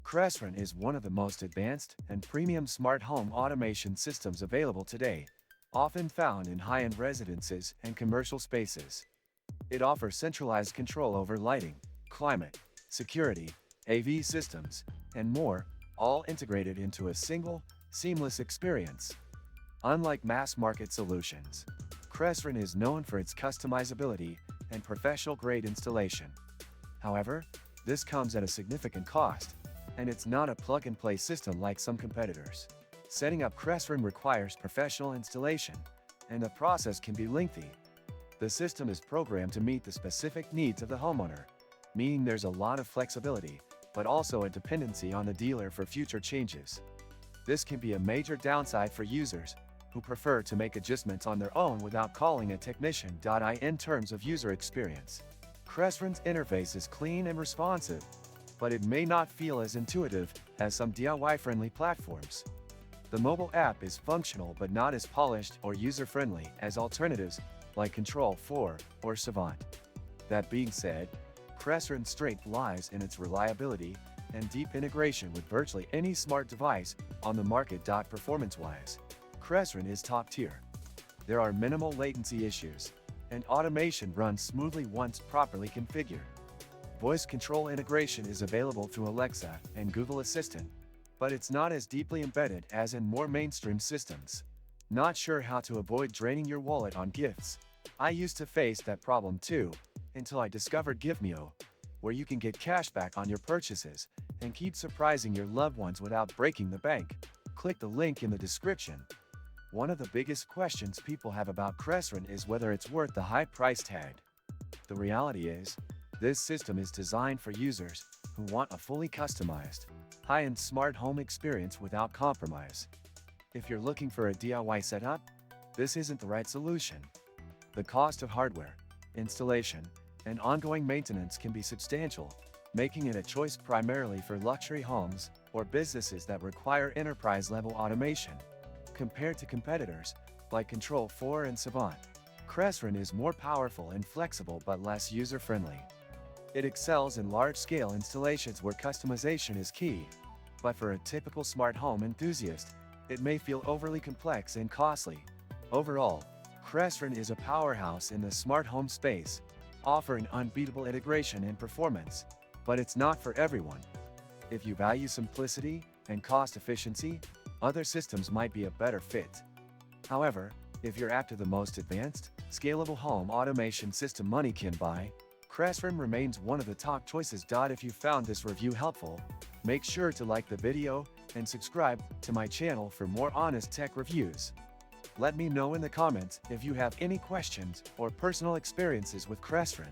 Crestron is one of the most advanced and premium smart home automation systems available today, often found in high-end residences and commercial spaces. It offers centralized control over lighting, climate, security, AV systems, and more, all integrated into a single, seamless experience. Unlike mass-market solutions, Crestron is known for its customizability and professional-grade installation. However, this comes at a significant cost, and it's not a plug-and-play system like some competitors. Setting up Crestron requires professional installation, and the process can be lengthy. The system is programmed to meet the specific needs of the homeowner, meaning there's a lot of flexibility, but also a dependency on the dealer for future changes. This can be a major downside for users who prefer to make adjustments on their own without calling a technician. In terms of user experience, Crestron's interface is clean and responsive, but it may not feel as intuitive as some DIY-friendly platforms. The mobile app is functional but not as polished or user-friendly as alternatives like Control4 or Savant. That being said, Crestron's strength lies in its reliability and deep integration with virtually any smart device on the market. Performance-wise, Crestron is top tier. There are minimal latency issues, and automation runs smoothly once properly configured. Voice control integration is available through Alexa and Google Assistant, but it's not as deeply embedded as in more mainstream systems. Not sure how to avoid draining your wallet on gifts? I used to face that problem too, until I discovered Givemeo, where you can get cash back on your purchases and keep surprising your loved ones without breaking the bank. Click the link in the description. One of the biggest questions people have about Crestron is whether it's worth the high price tag. The reality is, this system is designed for users who want a fully customized, high-end smart home experience without compromise. If you're looking for a DIY setup, this isn't the right solution. The cost of hardware, installation, and ongoing maintenance can be substantial, making it a choice primarily for luxury homes or businesses that require enterprise-level automation. Compared to competitors like Control4 and Savant, Crestron is more powerful and flexible but less user-friendly. It excels in large-scale installations where customization is key, but for a typical smart home enthusiast, it may feel overly complex and costly. Overall, Crestron is a powerhouse in the smart home space, offering unbeatable integration and performance, but it's not for everyone. If you value simplicity and cost efficiency, other systems might be a better fit. However, if you're after the most advanced, scalable home automation system money can buy, Crestron remains one of the top choices. If you found this review helpful, make sure to like the video and subscribe to my channel for more honest tech reviews. Let me know in the comments if you have any questions or personal experiences with Crestron.